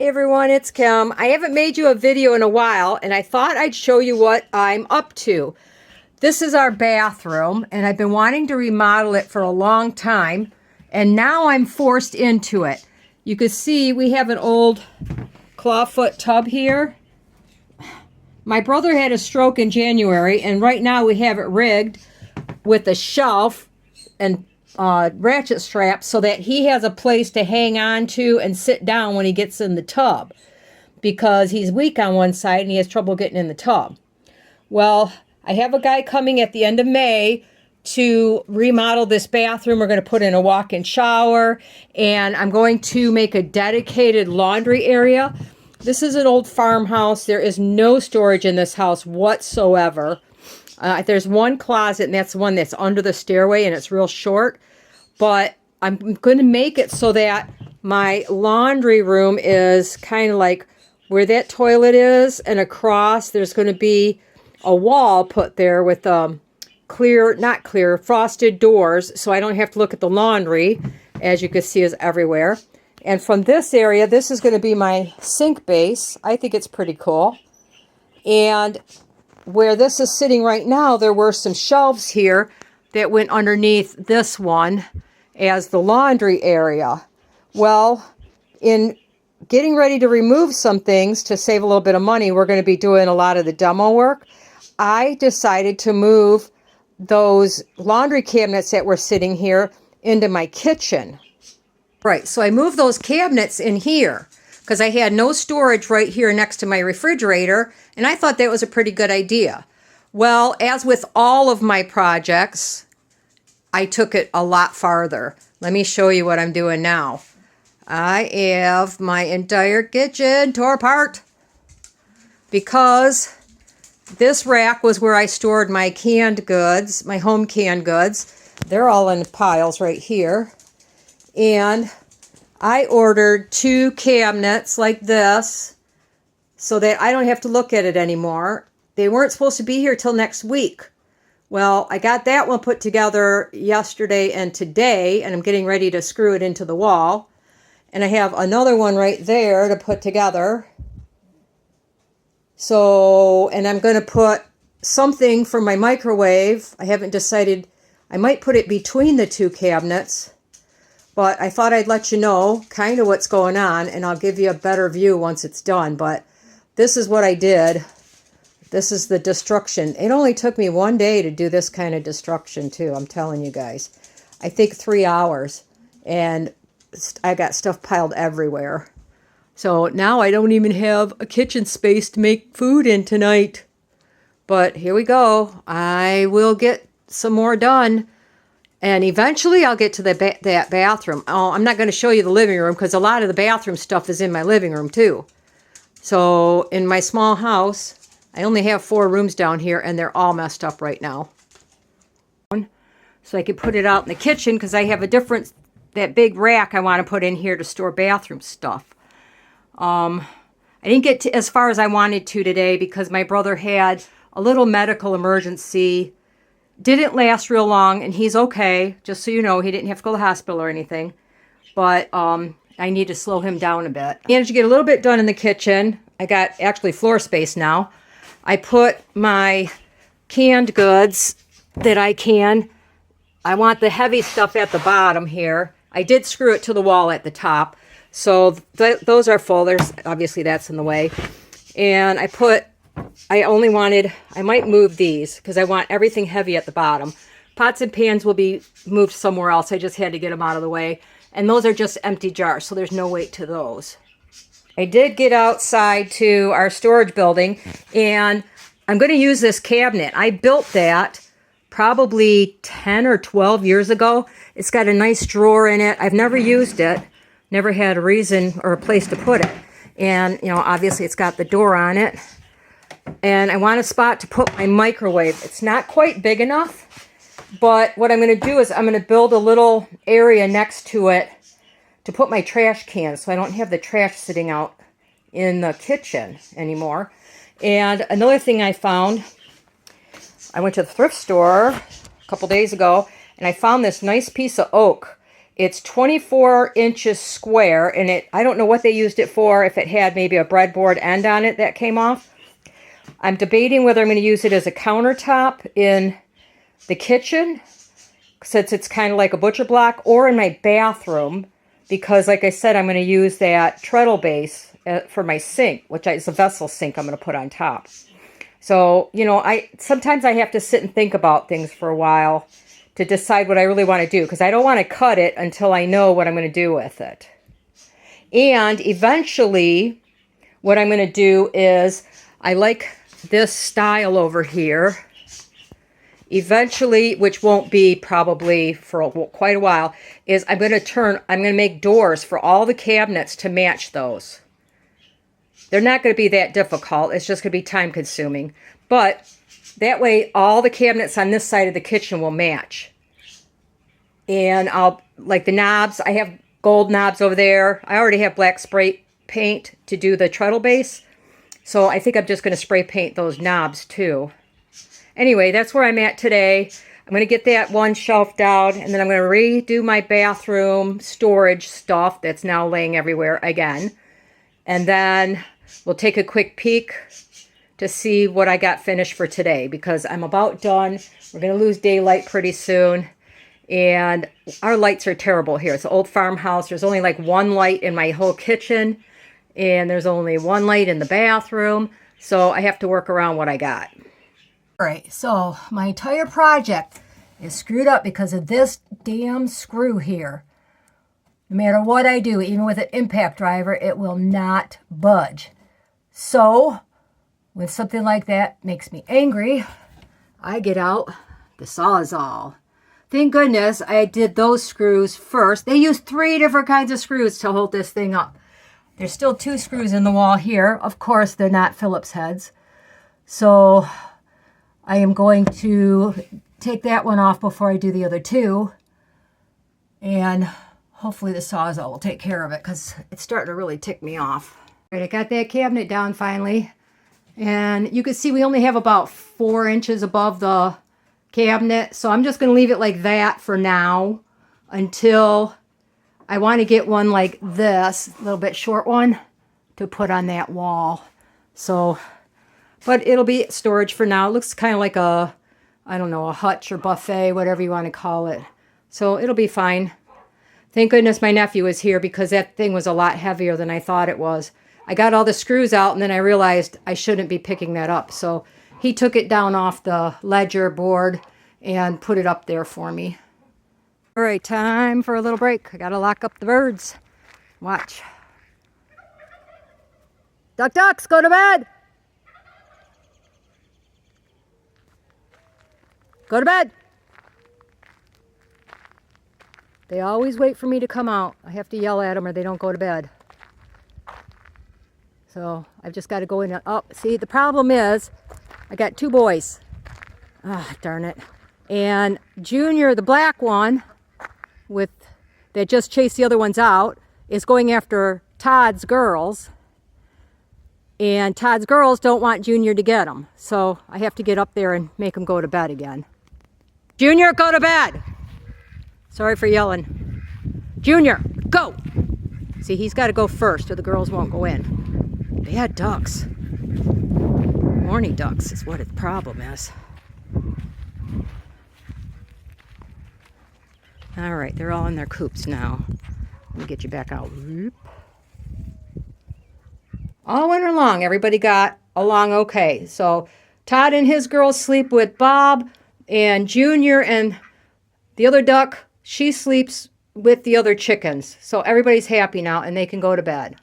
Hey everyone, it's Kim. I haven't made you a video in a while, and I thought I'd show you what I'm up to. This is our bathroom, and I've been wanting to remodel it for a long time, and now I'm forced into it. You can see we have an old clawfoot tub here. My brother had a stroke in January, and right now we have it rigged with a shelf and ratchet straps so that he has a place to hang on to and sit down when he gets in the tub, because he's weak on one side and he has trouble getting in the tub. Well, I have a guy coming at the end of May to remodel this bathroom. We're going to put in a walk-in shower, and I'm going to make a dedicated laundry area. This is an old farmhouse. There is no storage in this house whatsoever. There's one closet, and that's the one that's under the stairway, and it's real short. But I'm going to make it so that my laundry room is kind of like where that toilet is, and across there's going to be a wall put there with frosted doors, so I don't have to look at the laundry. As you can see, is everywhere. And from this area, this is going to be my sink base. I think it's pretty cool. And where this is sitting right now, there were some shelves here that went underneath this one as the laundry area. Well, in getting ready to remove some things to save a little bit of money, we're going to be doing a lot of the demo work. I decided to move those laundry cabinets that were sitting here into my kitchen. Right, so I moved those cabinets in here because I had no storage right here next to my refrigerator, and I thought that was a pretty good idea. Well, as with all of my projects, I took it a lot farther. Let me show you what I'm doing now. I have my entire kitchen tore apart because this rack was where I stored my canned goods, my home canned goods. They're all in piles right here. And I ordered 2 cabinets like this so that I don't have to look at it anymore. They weren't supposed to be here till next week. Well, I got that one put together yesterday and today, and I'm getting ready to screw it into the wall. And I have another one right there to put together. So, and I'm going to put something for my microwave. I haven't decided. I might put it between the 2 cabinets. But I thought I'd let you know kind of what's going on, and I'll give you a better view once it's done. But this is what I did. This is the destruction. It only took me 1 day to do this kind of destruction, too. I'm telling you guys. I think 3 hours. And I got stuff piled everywhere. So now I don't even have a kitchen space to make food in tonight. But here we go. I will get some more done. And eventually I'll get to that bathroom. Oh, I'm not going to show you the living room because a lot of the bathroom stuff is in my living room too. So in my small house, I only have 4 rooms down here, and they're all messed up right now. So I could put it out in the kitchen because I have that big rack I want to put in here to store bathroom stuff. I didn't get as far as I wanted to today because my brother had a little medical emergency. Didn't last real long, and he's okay. Just so you know, he didn't have to go to the hospital or anything. But I need to slow him down a bit. Managed to get a little bit done in the kitchen. I got actually floor space now. I put my canned goods that I want the heavy stuff at the bottom here. I did screw it to the wall at the top. So those are full. Obviously that's in the way. And I might move these because I want everything heavy at the bottom. Pots and pans will be moved somewhere else. I just had to get them out of the way. And those are just empty jars, so there's no weight to those. I did get outside to our storage building, and I'm going to use this cabinet. I built that probably 10 or 12 years ago. It's got a nice drawer in it. I've never used it. Never had a reason or a place to put it. And, you know, obviously it's got the door on it. And I want a spot to put my microwave. It's not quite big enough, but what I'm going to do is I'm going to build a little area next to it to put my trash cans so I don't have the trash sitting out in the kitchen anymore. And another thing I found, I went to the thrift store a couple days ago, and I found this nice piece of oak. It's 24 inches square, and I don't know what they used it for, if it had maybe a breadboard end on it that came off. I'm debating whether I'm going to use it as a countertop in the kitchen, since it's kind of like a butcher block, or in my bathroom, because like I said, I'm going to use that treadle base for my sink, which is a vessel sink I'm going to put on top. So, you know, sometimes I have to sit and think about things for a while to decide what I really want to do, because I don't want to cut it until I know what I'm going to do with it. And eventually, what I'm going to do is, I like this style over here. Eventually, which won't be probably for quite a while, is I'm going to make doors for all the cabinets to match those. They're not going to be that difficult. It's just going to be time consuming. But that way, all the cabinets on this side of the kitchen will match. And like the knobs, I have gold knobs over there. I already have black spray paint to do the treadle base. So I think I'm just going to spray paint those knobs too. Anyway, that's where I'm at today. I'm going to get that one shelf down, and then I'm going to redo my bathroom storage stuff that's now laying everywhere again. And then we'll take a quick peek to see what I got finished for today, because I'm about done. We're going to lose daylight pretty soon. And our lights are terrible here. It's an old farmhouse. There's only like one light in my whole kitchen, and there's only one light in the bathroom. So I have to work around what I got. All right, so my entire project is screwed up because of this damn screw here. No matter what I do, even with an impact driver, it will not budge. So, when something like that makes me angry, I get out the Sawzall. Thank goodness I did those screws first. They used 3 different kinds of screws to hold this thing up. There's still 2 screws in the wall here. Of course, they're not Phillips heads. So I am going to take that one off before I do the other 2. And hopefully the Sawzall will take care of it, because it's starting to really tick me off. All right, I got that cabinet down finally. And you can see we only have about 4 inches above the cabinet. So I'm just going to leave it like that for now until I want to get one like this, a little bit short one, to put on that wall. So, but it'll be storage for now. It looks kind of like a, I don't know, a hutch or buffet, whatever you want to call it. So it'll be fine. Thank goodness my nephew was here, because that thing was a lot heavier than I thought it was. I got all the screws out, and then I realized I shouldn't be picking that up. So he took it down off the ledger board and put it up there for me. All right, time for a little break. I got to lock up the birds. Watch. Duck, ducks, go to bed. Go to bed. They always wait for me to come out. I have to yell at them or they don't go to bed. So I've just got to go in and up. See, the problem is I got 2 boys. Ah, darn it. And Junior, the black one, that just chased the other ones out, is going after Todd's girls. And Todd's girls don't want Junior to get them. So I have to get up there and make them go to bed again. Junior, go to bed. Sorry for yelling. Junior, go. See, he's got to go first or the girls won't go in. Bad ducks. Horny ducks is what the problem is. All right, they're all in their coops now. Let me get you back out. All winter long, everybody got along okay. So Todd and his girls sleep with Bob, and Junior and the other duck, she sleeps with the other chickens. So everybody's happy now and they can go to bed.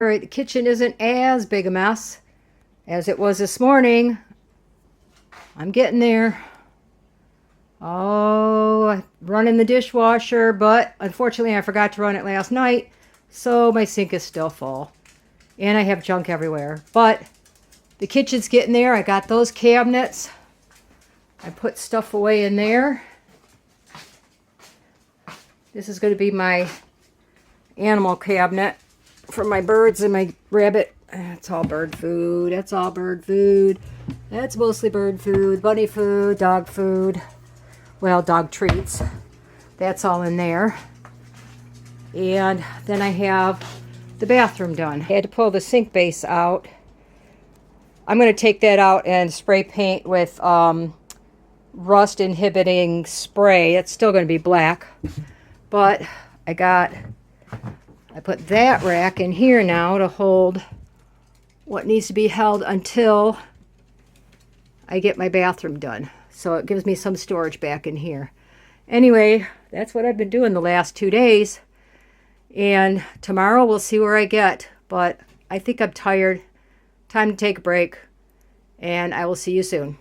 All right, the kitchen isn't as big a mess as it was this morning. I'm getting there. Oh, I run in the dishwasher, but unfortunately I forgot to run it last night. So my sink is still full. And I have junk everywhere. But the kitchen's getting there. I got those cabinets. I put stuff away in there. This is going to be my animal cabinet for my birds and my rabbit. That's all bird food. That's all bird food. That's mostly bird food. Bunny food, dog food. Well, dog treats. That's all in there. And then I have the bathroom done. I had to pull the sink base out. I'm going to take that out and spray paint with rust inhibiting spray. It's still going to be black. But I put that rack in here now to hold what needs to be held until I get my bathroom done. So it gives me some storage back in here. Anyway, that's what I've been doing the last 2 days. And tomorrow we'll see where I get. But I think I'm tired. Time to take a break. And I will see you soon.